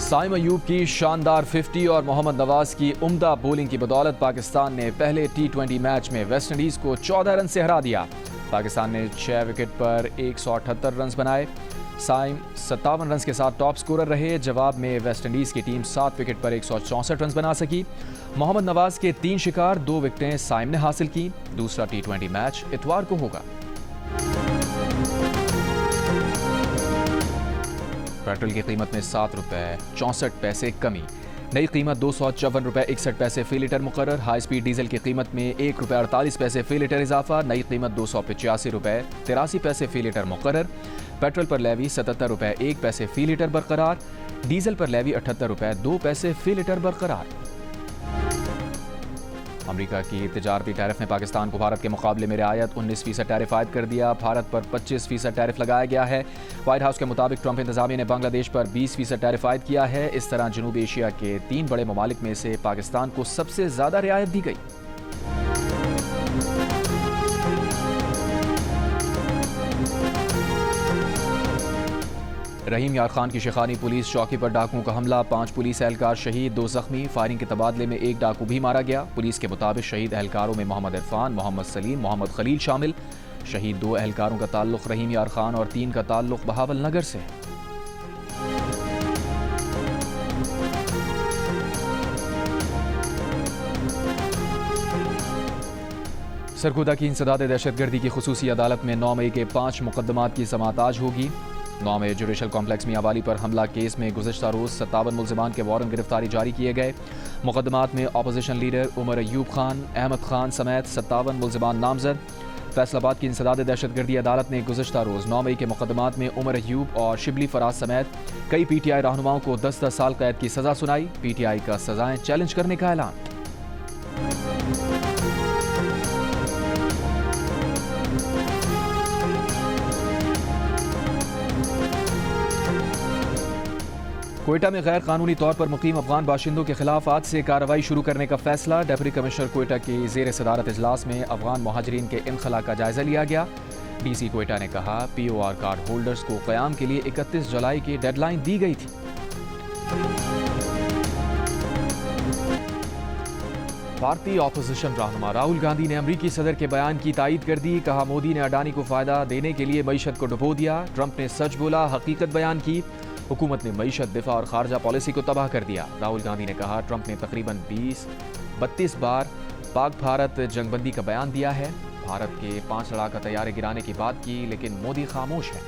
साइम अयूब की शानदार 50 और मोहम्मद नवाज की उम्दा बॉलिंग की बदौलत पाकिस्तान ने पहले T20 मैच में वेस्ट इंडीज़ को 14 रन से हरा दिया। पाकिस्तान ने 6 विकेट पर 178 रन बनाए। साइम 57 रन के साथ टॉप स्कोरर रहे। जवाब में वेस्ट इंडीज़ की टीम 7 विकेट पर 164 रन बना सकी। मोहम्मद नवाज के 3 शिकार 2 विकेटें साइम ने हासिल की। दूसरा T20 मैच इतवार को होगा। पेट्रोल की कीमत में 7 रुपये 64 पैसे कमी। नई कीमत 254 रुपये 61 पैसे फी लीटर मुकर्रर। हाई स्पीड डीजल की कीमत में 1 रुपये 48 पैसे फी लीटर इजाफा। नई कीमत 285 रुपये 83 पैसे फी लीटर मुकर्रर। पेट्रोल पर लेवी 77 रुपये 1 पैसे फी लीटर बरकरार। डीजल पर लेवी 78 रुपये 2 पैसे फी लीटर बरकरार। अमेरिका की तिजारती टैरिफ ने पाकिस्तान को भारत के मुकाबले में रियायत 19% टैरिफ आयद कर दिया। भारत पर 25% टैरिफ लगाया गया है। व्हाइट हाउस के मुताबिक ट्रंप इंतजामिया ने बांग्लादेश पर 20% टैरिफ आयद किया है। इस तरह जनूबी एशिया के 3 बड़े ममालिक में से पाकिस्तान को सबसे ज्यादा रियायत दी गई। रहीम यार खान की शिखानी पुलिस चौकी पर डाकुओं का हमला, 5 पुलिस एहलकार शहीद, 2 जख्मी। फायरिंग के तबादले में 1 डाकू भी मारा गया। पुलिस के मुताबिक शहीद एहलकारों में मोहम्मद इरफान, मोहम्मद सलीम, मोहम्मद खलील शामिल। शहीद 2 एहलकारों का ताल्लुक रहीम यार खान और 3 का ताल्लुक बहावल नगर से है। सरगोदा की इंसदाद दहशतगर्दी की खुसूसी अदालत में 9 मई के 5 मुकदमात की समाअत आज होगी। 9 मई जुडिशल कॉम्प्लेक्स मियांवाली पर हमला केस में गुज़श्ता रोज़ 57 मुल्ज़िमान के वारंट गिरफ्तारी जारी किए गए। मुकदमात में अपोजिशन लीडर उमर अयूब खान, अहमद खान समेत 57 मुल्ज़िमान नामजद। फैसलाबाद की इंसदाद दहशतगर्दी अदालत ने गुज़श्ता रोज़ 9 मई के मुकदमात में उमर अयूब और शिबली फराज समेत कई PTI रहनुमाओं को 10-10 साल कैद की सज़ा सुनाई। PTI का सज़ाएं चैलेंज करने का ऐलान। कोयटा में गैर कानूनी तौर पर मुकीम अफगान बाशिंदों के खिलाफ आज से कार्रवाई शुरू करने का फैसला। डिप्टी कमिश्नर कोयटा के ज़ेर सदारत इजलास में अफगान महाजरीन के इनखला का जायजा लिया गया। DC कोयटा ने कहा POR कार्ड होल्डर्स को क़याम के लिए 31 जुलाई की डेडलाइन दी गई थी। भारतीय ऑपोजिशन रहनुमा राहुल गांधी ने अमरीकी सदर के बयान की तायीद कर दी। कहा मोदी ने अडानी को फायदा देने के लिए मईशत को डुबो दिया। ट्रंप ने सच बोला, हकीकत बयान की। हुकूमत ने मईशत, दिफा और खारजा पॉलिसी को तबाह कर दिया। राहुल गांधी ने कहा ट्रंप ने तकरीबन 32 बार पाक भारत जंगबंदी का बयान दिया है। भारत के 5 लड़ाका तैयारे गिराने की बात की, लेकिन मोदी खामोश है।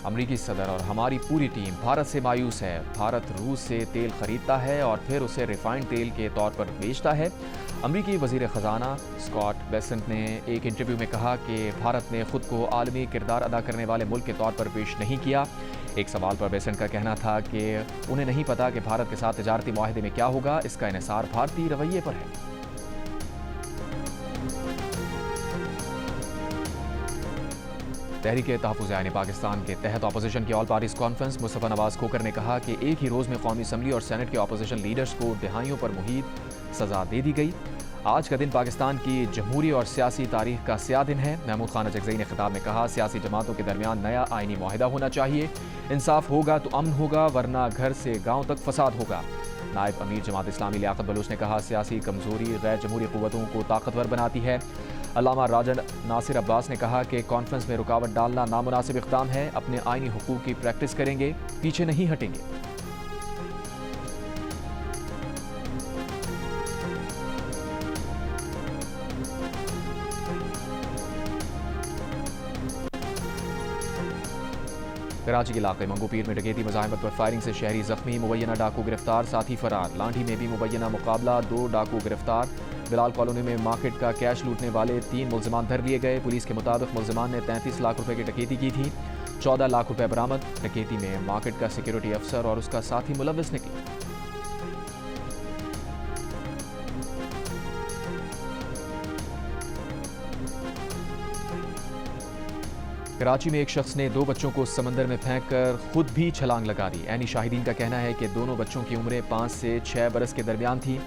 अमरीकी सदर और हमारी पूरी टीम भारत से मायूस है। भारत रूस से तेल खरीदता है और फिर उसे रिफाइंड तेल के तौर पर बेचता है। अमरीकी वज़ीर ख़जाना स्कॉट बेसेंट ने एक इंटरव्यू में कहा कि भारत ने खुद को आलमी किरदार अदा करने वाले मुल्क के तौर पर पेश नहीं किया। एक सवाल पर बेसेंट का कहना था कि उन्हें नहीं पता कि भारत के साथ तिजारती मुआहदे में क्या होगा। इसका इन्हिसार भारतीय रवैये पर है। तहरीक तहफ़्फ़ुज़ आईन पाकिस्तान के तहत अपोजिशन की ऑल पार्टीज कॉन्फ्रेंस मुस्तफ़ा नवाज़ खोकर ने कहा कि एक ही रोज़ में कौमी असम्बली और सेनेट के अपोजिशन लीडर्स को दिहाइयों पर मुहीत सज़ा दे दी गई। आज का दिन पाकिस्तान की जमहूरी और सियासी तारीख का स्याह दिन है। महमूद खान अजगज़ई ने खिताब में कहा सियासी जमातों के दरमियान नया आइनी मुआहिदा होना चाहिए। इंसाफ होगा तो अमन होगा, वरना घर से गाँव तक फसाद होगा। नायब अमीर जमात इस्लामी लियाकत बलूच ने कहा सियासी कमज़ोरी गैर जमहूरी क़ुव्वतों को ताकतवर बनाती है। अल्लामा राजा नासिर अब्बास ने कहा कि कॉन्फ्रेंस में रुकावट डालना नामुनासिब इक़दाम है। अपने आइनी हुकूक की प्रैक्टिस करेंगे, पीछे नहीं हटेंगे। कराची के इलाके मंगोपीर में डकैती मज़ाहमत पर फायरिंग से शहरी जख्मी, मुबैना डाकू गिरफ्तार, साथी फरार। लांठी में भी मुबैना मुकाबला, 2 डाकू गिरफ्तार। बिलाल कॉलोनी में मार्केट का कैश लूटने वाले 3 मुल्ज़िमान धर लिए गए। पुलिस के मुताबिक मुल्ज़िमान ने 33 लाख रुपए की डकैती की थी। 14 लाख रुपए बरामद। डकैती में मार्केट का सिक्योरिटी अफसर और उसका साथी मुलव्विस निकले। कराची में एक शख्स ने 2 बच्चों को समंदर में फेंककर खुद भी छलांग लगा दी। ऐनी शाहिदीन का कहना है कि दोनों बच्चों की उम्रें 5 से 6 बरस के दरमियान थी।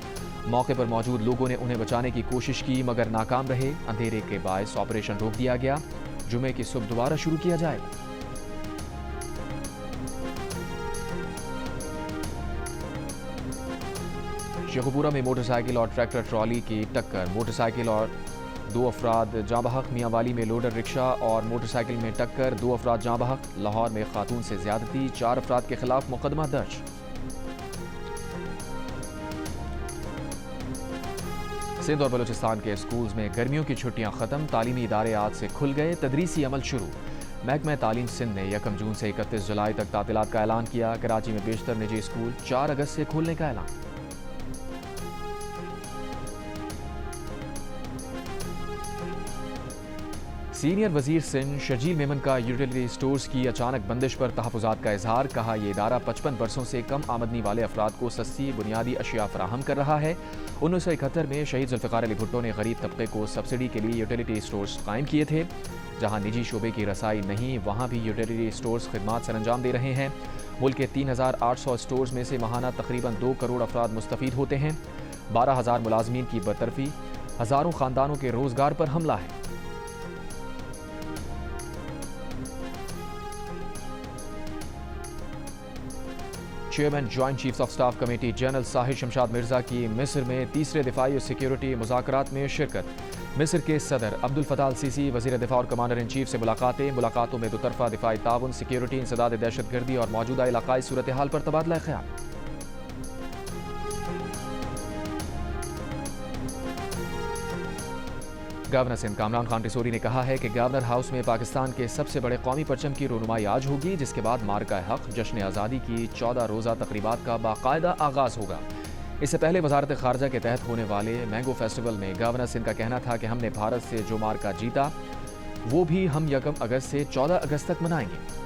मौके पर मौजूद लोगों ने उन्हें बचाने की कोशिश की मगर नाकाम रहे। अंधेरे के बायस ऑपरेशन रोक दिया गया। जुमे की सुबह दोबारा शुरू किया जाएगा। शेखुपुरा में मोटरसाइकिल और ट्रैक्टर ट्रॉली की टक्कर। मोटरसाइकिल और 2 अफराद जाँ बहक। मियांवाली में लोडर रिक्शा और मोटरसाइकिल में टक्कर, 2 अफराद जाँ बहक। लाहौर में खातून से ज्यादती, 4 अफराद के खिलाफ मुकदमा दर्ज। सिंध और बलूचिस्तान के स्कूल्स में गर्मियों की छुट्टियां खत्म। तालीमी इदारे आज से खुल गए, तदरीसी अमल शुरू। महकमा तालीम सिंध ने 1 जून से 31 जुलाई तक तातीलात का ऐलान किया। कराची में बेशतर निजी स्कूल 4 अगस्त से खोलने का ऐलान। सीनियर वजीर सिंध शर्जील मेमन का यूटिलिटी स्टोर्स की अचानक बंदिश पर तहफ़्फ़ुज़ात का इजहार। कहा यह इदारा 55 बरसों से कम आमदनी वाले अफराद को सस्ती बुनियादी अशिया फराहम कर रहा है। 1971 में शहीद जुल्फ़िकार अली भुट्टो ने गरीब तबके को सब्सिडी के लिए यूटिलिटी स्टोर्स कायम किए थे। जहां निजी शोबे की रसाई नहीं, वहां भी यूटिलिटी स्टोर्स खिदमात सर अंजाम दे रहे हैं। मुल्क के 3800 स्टोर्स में से माहाना तकरीबन 2 करोड़ अफराद मुस्तफ़ीद होते हैं। 12,000 मुलाजमीन की बरतरफी, हज़ारों ख़ानदानों के रोज़गार पर हमला है। Chairman joint chiefs of staff committee general Sahir Shamshad Mirza की मिस्र में तीसरे दिफाई और सिक्योरिटी मुज़ाकरात में शिरकत। मिस्र के सदर अब्दुल फताह अल सीसी, वज़ीर दिफा और कमांडर इन चीफ से मुलाकातों में दोतरफा दिफाई ताउन, सिक्योरिटी, इंसदाद दहशतगर्दी और मौजूदा इलाकाई सूरत हाल पर तबादला ख्याल। गवर्नर सिंध कामरान खान टिसोरी ने कहा है कि गवर्नर हाउस में पाकिस्तान के सबसे बड़े कौमी परचम की रोनुमाई आज होगी, जिसके बाद मार्का हक जश्न आज़ादी की 14 रोज़ा तकरीबात का बाकायदा आगाज़ होगा। इससे पहले वजारत खारजा के तहत होने वाले मैंगो फेस्टिवल में गवर्नर सिंध का कहना था कि हमने भारत से जो मार्का जीता वो भी हम 1 अगस्त से 14 अगस्त तक मनाएंगे।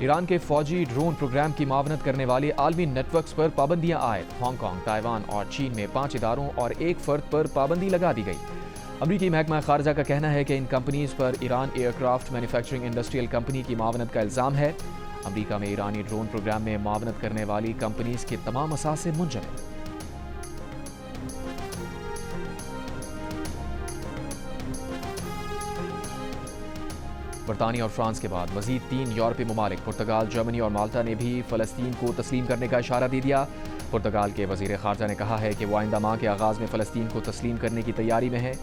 ईरान के फौजी ड्रोन प्रोग्राम की मावनत करने वाले आलमी नेटवर्क्स पर पाबंदियां आयद। हांगकांग, ताइवान और चीन में 5 इदारों और एक फर्द पर पाबंदी लगा दी गई। अमरीकी महकमा खारजा का कहना है कि इन कंपनीज पर Iran aircraft manufacturing industrial company की मावनत का इल्ज़ाम है। अमरीका में ईरानी ड्रोन प्रोग्राम में मावनत करने वाली कंपनीज के तमाम असासे मुंजमद। बरतानिया और फ्रांस के बाद मजीद 3 यूरोपीय ममालिक पुर्तगाल, जर्मनी और माल्टा ने भी फ़लस्तीन को तस्लीम करने का इशारा दे दिया। पुर्तगाल के वज़ीर ख़ारजा ने कहा है कि वो आइंदा माह के आगाज़ में फ़लस्तीन को तस्लीम करने की तैयारी में है।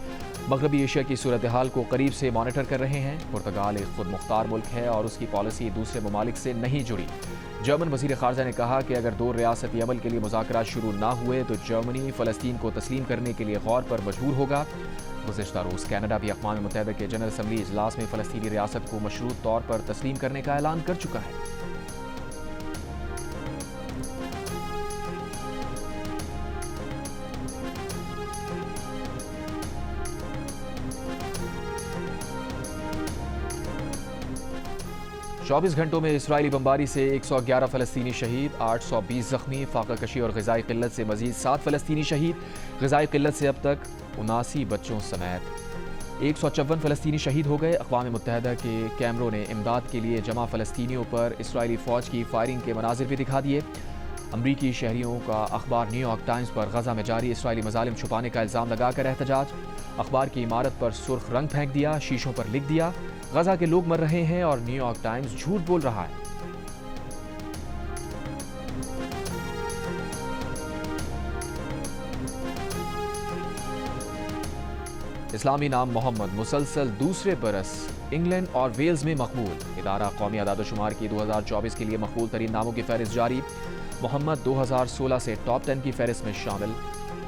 मगरबी एशिया की सूरत हाल को करीब से मॉनिटर कर रहे हैं। पुर्तगाल एक खुद मुख्तार मुल्क है और उसकी पॉलिसी दूसरे ममालिक से नहीं जुड़ी। जर्मन वज़ीर ख़ारजा ने कहा कि अगर 2 रियासती अमल के लिए मुज़ाकरात शुरू ना हुए तो जर्मनी फ़लस्तीन को तस्लीम करने के लिए गौर पर मजबूर होगा। गुज़िश्ता रोज़ कनाडा भी अक़वाम मुत्तहिदा के जनरल असम्बली इजलास में फ़लस्तीनी रियासत को मशरूत तौर पर तस्लीम करने का ऐलान कर चुका है। चौबीस घंटों में इसराइली बमबारी से 111 फ़लस्तीनी शहीद, 820 ज़ख्मी। फाका कशी और ग़िज़ाई क़िल्लत से मज़ीद 7 फ़लस्तीनी शहीद। ग़िज़ाई क़िल्लत से अब तक 79 बच्चों समेत 154 फ़लस्तीनी शहीद हो गए। अक़वाम मुत्तहिदा के कैमरों ने इमदाद के लिए जमा फ़लस्तीनियों पर इसराइली फ़ौज की फायरिंग के मनाजिर भी दिखा दिए। अमरीकी शहरियों का अखबार न्यूयॉर्क टाइम्स पर गज़ा में जारी इसराइली मज़ालिम छुपाने का इल्ज़ाम लगाकर एहतजाज। अखबार की इमारत पर सुर्ख रंग फेंक दिया, शीशों पर लिख दिया गज़ा के लोग मर रहे हैं और न्यूयॉर्क टाइम्स झूठ बोल रहा है। इस्लामी नाम मोहम्मद मुसलसल दूसरे बरस इंग्लैंड और वेल्स में मकबूल। इदारा कौमी आदादोशुमार की 2024 के लिए मकबूल तरीन नामों की फहरिस्त जारी। मोहम्मद 2016 से टॉप 10 की फहरिस्त में शामिल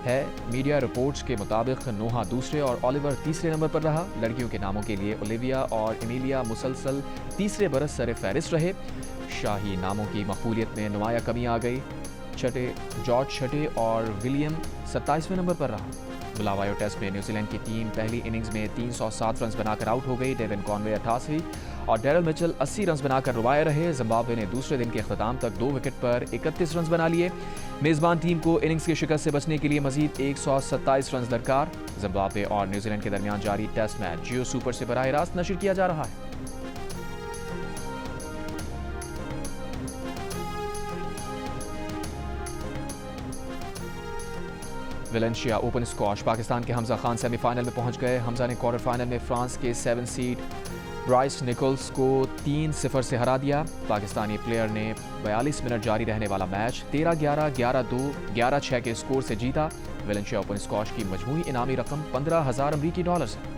है। मीडिया रिपोर्ट्स के मुताबिक नोहा दूसरे और ओलिवर तीसरे नंबर पर रहा। लड़कियों के नामों के लिए ओलिविया और एमिलिया मुसलसल तीसरे बरस सर फहरिस्त रहे। शाही नामों की मकबूलियत में नुमाया कमी आ गई। जॉर्ज छठे और विलियम 27वें नंबर पर रहा। बुलावायो टेस्ट में न्यूजीलैंड की टीम पहली इनिंग्स में 307 रन बनाकर आउट हो गई। डेविन कॉनवे 88 और डैरल मिचेल 80 रन बनाकर रुबाया रहे। जिम्बाब्वे ने दूसरे दिन के अख्ताम तक 2 विकेट पर 31 रन बना लिए। मेजबान टीम को इनिंग्स की शिकस्त से बचने के लिए मजीद 127 रन दरकार। जिम्बाब्वे और न्यूजीलैंड के दरमियान जारी टेस्ट मैच जियो सुपर से बराह रास्त नशर किया जा रहा है। वेलेंशिया ओपन स्क्वॉश, पाकिस्तान के हमजा खान सेमीफाइनल में पहुंच गए। हमजा ने क्वार्टर फाइनल में फ्रांस के 7 सीड ब्राइस निकोल्स को 3-0 से हरा दिया। पाकिस्तानी प्लेयर ने 42 मिनट जारी रहने वाला मैच 13-11, 11-2, 11-6 के स्कोर से जीता। वेलेंशिया ओपन स्क्वॉश की मजमूई इनामी रकम $15,000 अमरीकी है।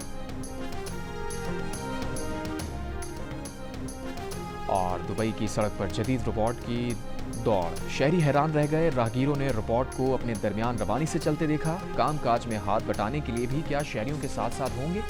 और दुबई की सड़क पर जदीद रोबोट की दौड़, शहरी हैरान रह गए। राहगीरों ने रोबोट को अपने दरमियान रवानी से चलते देखा। काम काज में हाथ बटाने के लिए भी क्या शहरियों के साथ साथ होंगे?